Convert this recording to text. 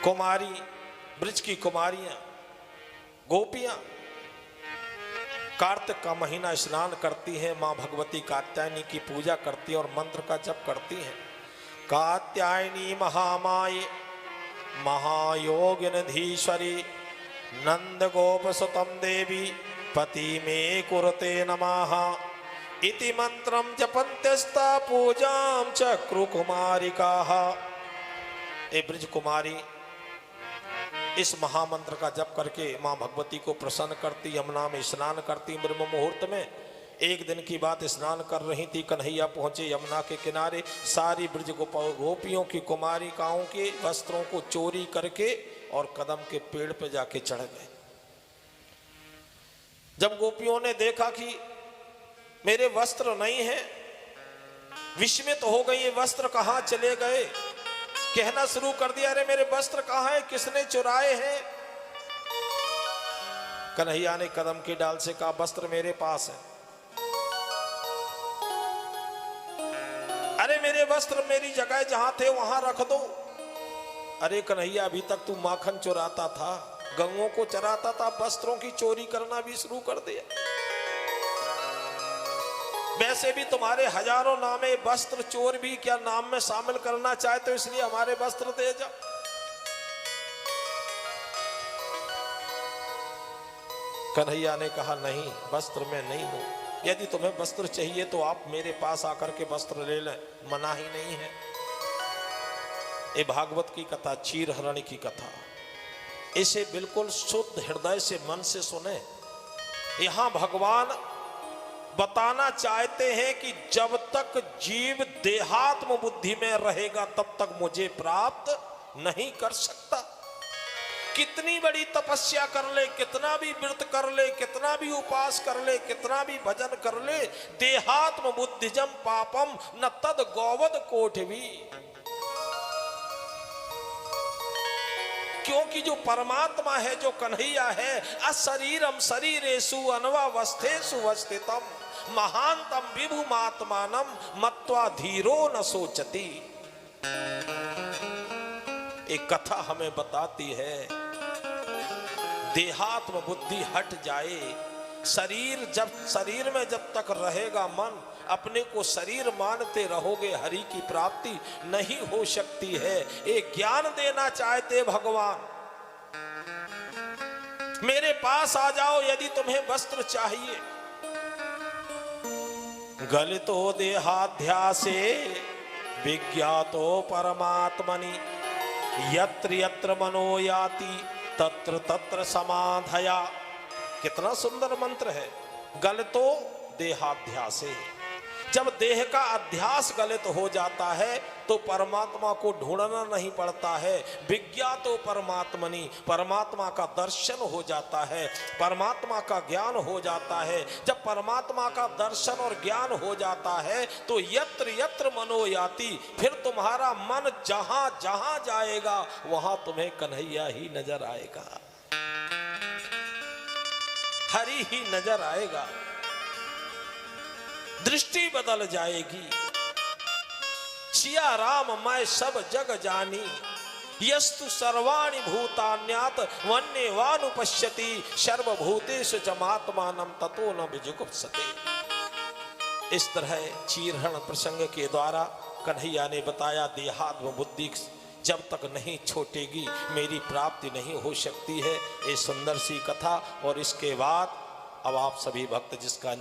कुमारी, ब्रज की कुमारियां, गोपियां कार्तिक का महीना स्नान करती हैं, मां भगवती कात्यायनी की पूजा करती हैं और मंत्र का जप करती हैं। कात्यायनी महामाये महायोगिनधीश्वरी नंद गोप सुतम देवी पति में कुरुते नमः इति मंत्रम जपन्त्यस्ता पूजाम चक्रु कुमारिकाः। ए ब्रज कुमारी इस महामंत्र का जप करके मां भगवती को प्रसन्न करती, यमुना में स्नान करती। ब्रह्म मुहूर्त में एक दिन की बात, स्नान कर रही थी, कन्हैया पहुंचे यमुना के किनारे। सारी ब्रज गोपियों की कुमारिकाओं के वस्त्रों को चोरी करके और कदम के पेड़ पे जाके चढ़ गए। जब गोपियों ने देखा कि मेरे वस्त्र नहीं है, विस्मित हो गई, ये वस्त्र कहां चले गए। कहना शुरू कर दिया, अरे मेरे वस्त्र कहां है, किसने चुराए हैं। कन्हैया ने कदम की डाल से कहा, वस्त्र मेरे पास है। अरे मेरे वस्त्र मेरी जगह जहां थे वहां रख दो। अरे कन्हैया, अभी तक तू माखन चुराता था, गंगों को चराता था, वस्त्रों की चोरी करना भी शुरू कर दिया। वैसे भी तुम्हारे हजारों नामे, वस्त्र चोर भी क्या नाम में शामिल करना चाहते हो, इसलिए हमारे वस्त्र दे जाओ। कन्हैया ने कहा, नहीं, वस्त्र मैं नहीं दूं। यदि तुम्हें वस्त्र चाहिए तो आप मेरे पास आकर के वस्त्र ले लें, मना ही नहीं है। ये भागवत की कथा, चीर हरण की कथा, इसे बिल्कुल शुद्ध हृदय से, मन से सुने। यहां भगवान बताना चाहते हैं कि जब तक जीव देहात्म बुद्धि में रहेगा तब तक मुझे प्राप्त नहीं कर सकता। कितनी बड़ी तपस्या कर ले, कितना भी व्रत कर ले, कितना भी उपास कर ले, कितना भी भजन कर ले, देहात्म बुद्धिजम पापम न तद गौवद कोठवी। क्योंकि जो परमात्मा है, जो कन्हैया है, अशरीरम शरीरेषु अनवावस्थेषु वस्थितम महांतम विभुमात्मानम मत्वा धीरो न सोचती। एक कथा हमें बताती है, देहात्म बुद्धि हट जाए, शरीर में जब तक रहेगा मन, अपने को शरीर मानते रहोगे, हरि की प्राप्ति नहीं हो सकती है। एक ज्ञान देना चाहते भगवान, मेरे पास आ जाओ यदि तुम्हें वस्त्र चाहिए। गलितो देहाध्यासे विज्ञातो परमात्मनि यत्र यत्र मनो याति तत्र तत्र समाधया। कितना सुंदर मंत्र है। गलितो देहाध्यासे, जब देह का अध्यास गलित हो जाता है तो परमात्मा को ढूंढना नहीं पड़ता है। विज्ञातो परमात्मनि, परमात्मा का दर्शन हो जाता है, परमात्मा का ज्ञान हो जाता है। जब परमात्मा का दर्शन और ज्ञान हो जाता है तो यत्र यत्र मनो याति, फिर तुम्हारा मन जहां जहां जाएगा वहां तुम्हें कन्हैया ही नजर आएगा, हरि ही नजर आएगा। दृष्टि बदल जाएगी। सिया राम मैं सब जग जानी यस्तु सर्वाणि भूतान्यात वन्यवानुपश्यति सर्वभूतेषु चमात्मानं ततो न विजुगुप्सते। इस तरह चीरहरण प्रसंग के द्वारा कन्हैया ने बताया, देहात्म बुद्धि जब तक नहीं छोटेगी मेरी प्राप्ति नहीं हो सकती है। ये सुंदर सी कथा। और इसके बाद अब आप सभी भक्त जिसका